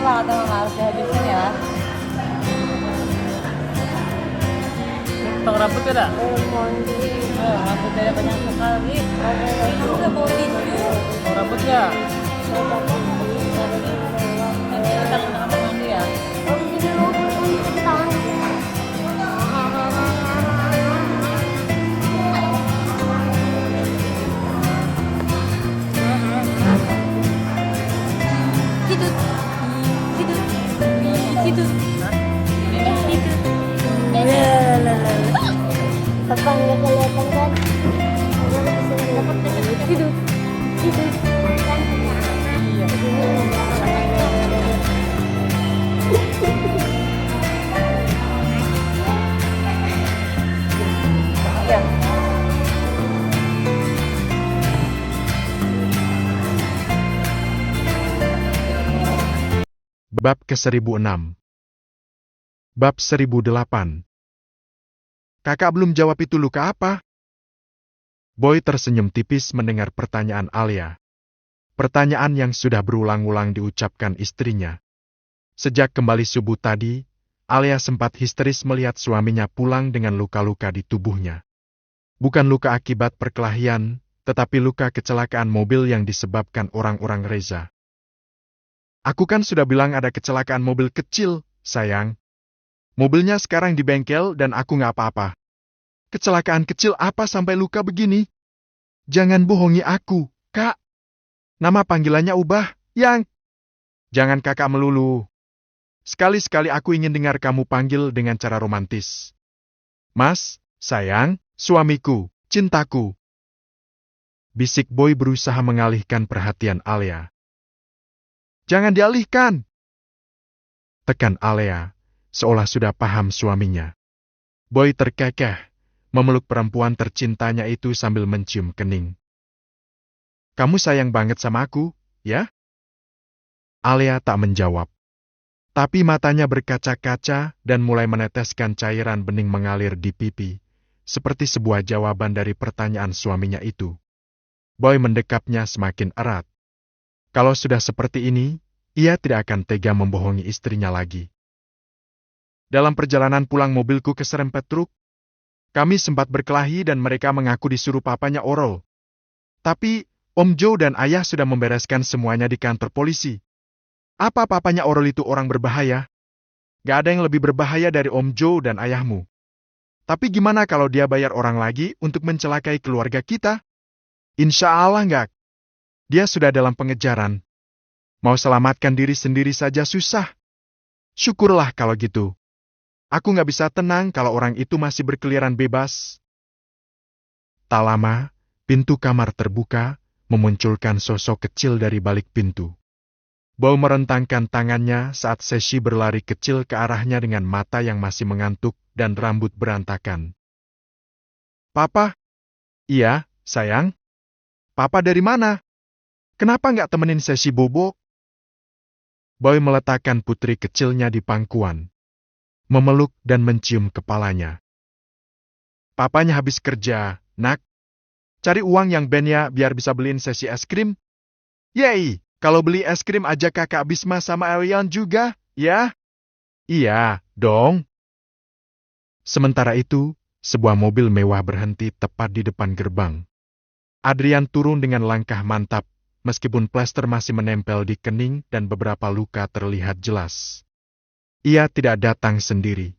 banget emang harus dihabisin ya. Potong rambut ya, dak? Rambutnya banyak sekali. Ini udah mau tidur. Potong rambut ya? Nanti kita ke mandi ya. Tidur, tidur, tidur. Papa nggak kelihatan kan? Tidur, tidur. Ya. Bab ke-1006. Bab 1008. Kakak belum jawab itu luka apa? Boy tersenyum tipis mendengar pertanyaan Alia. Pertanyaan yang sudah berulang-ulang diucapkan istrinya. Sejak kembali subuh tadi, Alia sempat histeris melihat suaminya pulang dengan luka-luka di tubuhnya. Bukan luka akibat perkelahian, tetapi luka kecelakaan mobil yang disebabkan orang-orang Reza. Aku kan sudah bilang ada kecelakaan mobil kecil, sayang. Mobilnya sekarang di bengkel dan aku nggak apa-apa. Kecelakaan kecil apa sampai luka begini? Jangan bohongi aku, Kak. Nama panggilannya ubah, Yang. Jangan kakak melulu. Sekali-sekali aku ingin dengar kamu panggil dengan cara romantis. Mas, sayang, suamiku, cintaku. Bisik Boy berusaha mengalihkan perhatian Alia. Jangan dialihkan. Tekan Alia, seolah sudah paham suaminya. Boy terkekeh, memeluk perempuan tercintanya itu sambil mencium kening. Kamu sayang banget sama aku, ya? Alia tak menjawab. Tapi matanya berkaca-kaca dan mulai meneteskan cairan bening mengalir di pipi, seperti sebuah jawaban dari pertanyaan suaminya itu. Boy mendekapnya semakin erat. Kalau sudah seperti ini, ia tidak akan tega membohongi istrinya lagi. Dalam perjalanan pulang mobilku keserempet truk, kami sempat berkelahi dan mereka mengaku disuruh papanya Orol. Tapi, Om Joe dan ayah sudah membereskan semuanya di kantor polisi. Apa papanya Orol itu orang berbahaya? Gak ada yang lebih berbahaya dari Om Joe dan ayahmu. Tapi gimana kalau dia bayar orang lagi untuk mencelakai keluarga kita? Insya Allah enggak. Dia sudah dalam pengejaran. Mau selamatkan diri sendiri saja susah. Syukurlah kalau gitu. Aku nggak bisa tenang kalau orang itu masih berkeliaran bebas. Tak lama, pintu kamar terbuka, memunculkan sosok kecil dari balik pintu. Boy merentangkan tangannya saat Seshi berlari kecil ke arahnya dengan mata yang masih mengantuk dan rambut berantakan. Papa? Iya, sayang. Papa dari mana? Kenapa nggak temenin Seshi bobo? Boy meletakkan putri kecilnya di pangkuan, memeluk dan mencium kepalanya. Papanya habis kerja, nak. Cari uang yang bandnya biar bisa beliin Seshi es krim. Yeay, kalau beli es krim ajak kakak Bisma sama Arian juga, ya? Iya, dong. Sementara itu, sebuah mobil mewah berhenti tepat di depan gerbang. Adrian turun dengan langkah mantap, meskipun plester masih menempel di kening dan beberapa luka terlihat jelas. Ia tidak datang sendiri.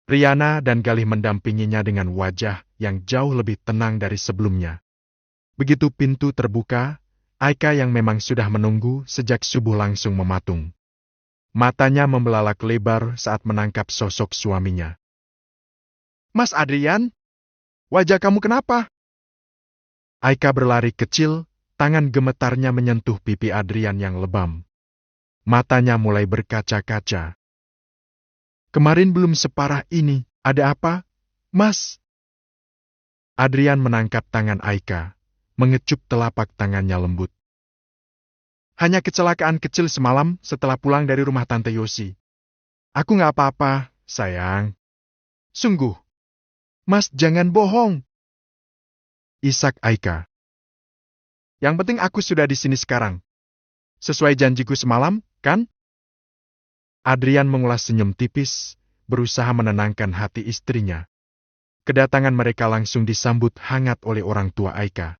Riana dan Galih mendampinginya dengan wajah yang jauh lebih tenang dari sebelumnya. Begitu pintu terbuka, Aika yang memang sudah menunggu sejak subuh langsung mematung. Matanya membelalak lebar saat menangkap sosok suaminya. Mas Adrian, wajah kamu kenapa? Aika berlari kecil, tangan gemetarnya menyentuh pipi Adrian yang lebam. Matanya mulai berkaca-kaca. Kemarin belum separah ini, ada apa, Mas? Adrian menangkap tangan Aika, mengecup telapak tangannya lembut. Hanya kecelakaan kecil semalam setelah pulang dari rumah Tante Yosi. Aku nggak apa-apa, sayang. Sungguh. Mas jangan bohong. Isak Aika. Yang penting aku sudah di sini sekarang. Sesuai janjiku semalam, kan? Adrian mengulas senyum tipis, berusaha menenangkan hati istrinya. Kedatangan mereka langsung disambut hangat oleh orang tua Aika.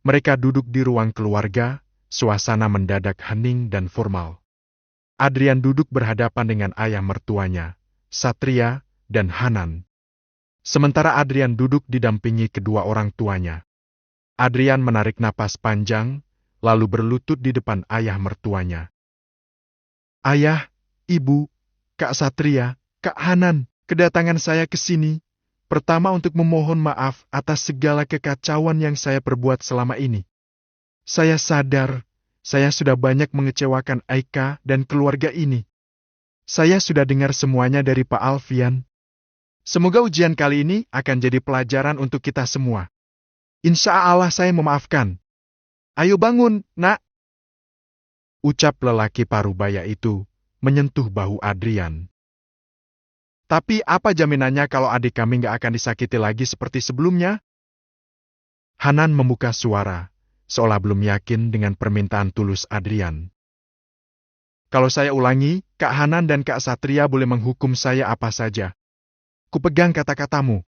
Mereka duduk di ruang keluarga, suasana mendadak hening dan formal. Adrian duduk berhadapan dengan ayah mertuanya, Satria, dan Hanan. Sementara Adrian duduk didampingi kedua orang tuanya. Adrian menarik napas panjang, lalu berlutut di depan ayah mertuanya. Ayah, Ibu, Kak Satria, Kak Hanan, kedatangan saya ke sini, pertama untuk memohon maaf atas segala kekacauan yang saya perbuat selama ini. Saya sadar, saya sudah banyak mengecewakan Aika dan keluarga ini. Saya sudah dengar semuanya dari Pak Alfian. Semoga ujian kali ini akan jadi pelajaran untuk kita semua. Insya Allah saya memaafkan. Ayo bangun, nak. Ucap lelaki parubaya itu menyentuh bahu Adrian. Tapi apa jaminannya kalau adik kami nggak akan disakiti lagi seperti sebelumnya? Hanan membuka suara, seolah belum yakin dengan permintaan tulus Adrian. Kalau saya ulangi, Kak Hanan dan Kak Satria boleh menghukum saya apa saja. Kupegang kata-katamu.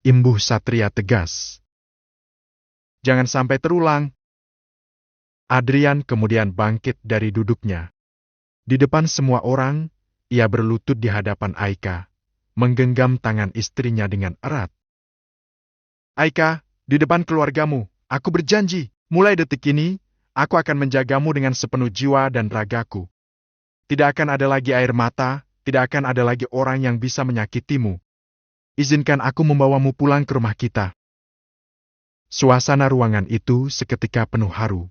Imbuh Satria tegas. Jangan sampai terulang. Adrian kemudian bangkit dari duduknya. Di depan semua orang, ia berlutut di hadapan Aika, menggenggam tangan istrinya dengan erat. Aika, di depan keluargamu, aku berjanji, mulai detik ini, aku akan menjagamu dengan sepenuh jiwa dan ragaku. Tidak akan ada lagi air mata, tidak akan ada lagi orang yang bisa menyakitimu. Izinkan aku membawamu pulang ke rumah kita. Suasana ruangan itu seketika penuh haru.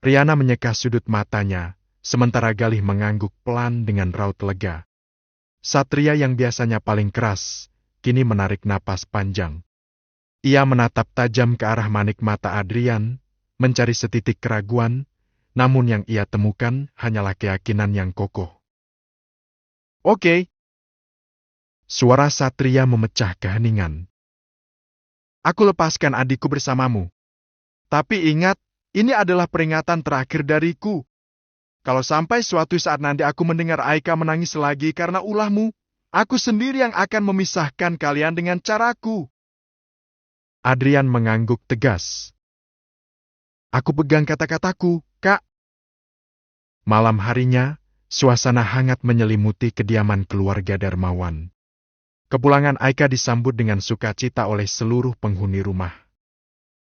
Riana menyeka sudut matanya, sementara Galih mengangguk pelan dengan raut lega. Satria yang biasanya paling keras, kini menarik napas panjang. Ia menatap tajam ke arah manik mata Adrian, mencari setitik keraguan, namun yang ia temukan hanyalah keyakinan yang kokoh. Oke. Suara Satria memecah keheningan. Aku lepaskan adikku bersamamu. Tapi ingat, ini adalah peringatan terakhir dariku. Kalau sampai suatu saat nanti aku mendengar Aika menangis lagi karena ulahmu, aku sendiri yang akan memisahkan kalian dengan caraku. Adrian mengangguk tegas. Aku pegang kata-kataku, Kak. Malam harinya, suasana hangat menyelimuti kediaman keluarga Darmawan. Kepulangan Aika disambut dengan sukacita oleh seluruh penghuni rumah.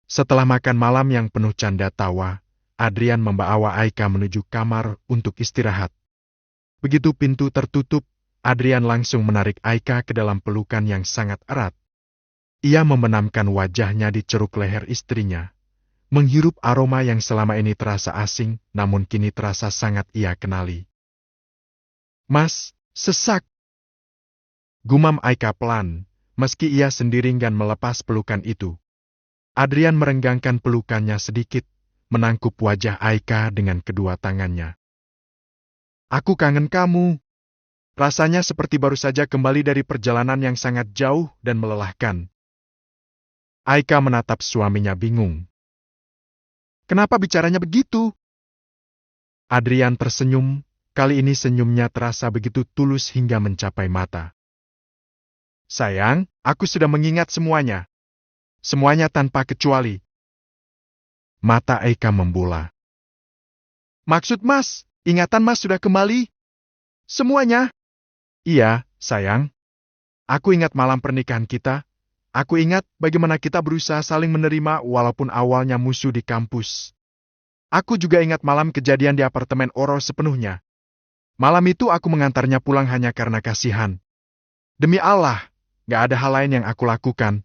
Setelah makan malam yang penuh canda tawa, Adrian membawa Aika menuju kamar untuk istirahat. Begitu pintu tertutup, Adrian langsung menarik Aika ke dalam pelukan yang sangat erat. Ia membenamkan wajahnya di ceruk leher istrinya, menghirup aroma yang selama ini terasa asing, namun kini terasa sangat ia kenali. Mas, sesak. Gumam Aika pelan, meski ia sendiri enggan melepas pelukan itu. Adrian merenggangkan pelukannya sedikit, menangkup wajah Aika dengan kedua tangannya. Aku kangen kamu. Rasanya seperti baru saja kembali dari perjalanan yang sangat jauh dan melelahkan. Aika menatap suaminya bingung. Kenapa bicaranya begitu? Adrian tersenyum, kali ini senyumnya terasa begitu tulus hingga mencapai mata. Sayang, aku sudah mengingat semuanya. Semuanya tanpa kecuali. Mata Aika membola. Maksud Mas, ingatan Mas sudah kembali? Semuanya? Iya, sayang. Aku ingat malam pernikahan kita. Aku ingat bagaimana kita berusaha saling menerima walaupun awalnya musuh di kampus. Aku juga ingat malam kejadian di apartemen Oro sepenuhnya. Malam itu aku mengantarnya pulang hanya karena kasihan. Demi Allah, gak ada hal lain yang aku lakukan.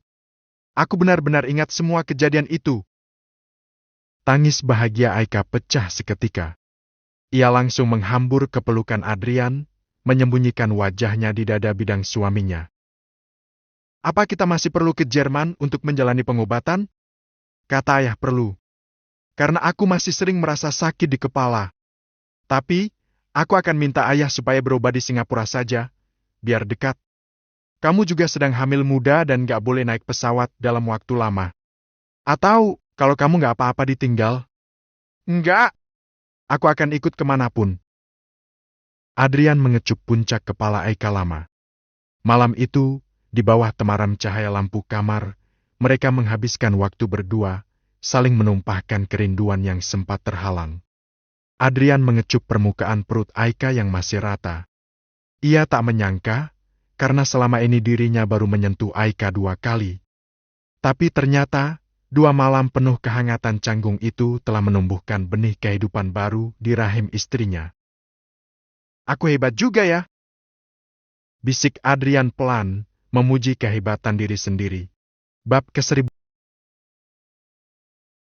Aku benar-benar ingat semua kejadian itu. Tangis bahagia Aika pecah seketika. Ia langsung menghambur ke pelukan Adrian, menyembunyikan wajahnya di dada bidang suaminya. Apa kita masih perlu ke Jerman untuk menjalani pengobatan? Kata ayah perlu. Karena aku masih sering merasa sakit di kepala. Tapi, aku akan minta ayah supaya berobat di Singapura saja, biar dekat. Kamu juga sedang hamil muda dan gak boleh naik pesawat dalam waktu lama. Atau, kalau kamu gak apa-apa ditinggal. Enggak. Aku akan ikut kemanapun. Adrian mengecup puncak kepala Aika lama. Malam itu, di bawah temaram cahaya lampu kamar, mereka menghabiskan waktu berdua, saling menumpahkan kerinduan yang sempat terhalang. Adrian mengecup permukaan perut Aika yang masih rata. Ia tak menyangka, karena selama ini dirinya baru menyentuh Aika 2 kali. Tapi ternyata, 2 malam penuh kehangatan canggung itu telah menumbuhkan benih kehidupan baru di rahim istrinya. "Aku hebat juga ya," bisik Adrian pelan, memuji kehebatan diri sendiri. Bab ke-1000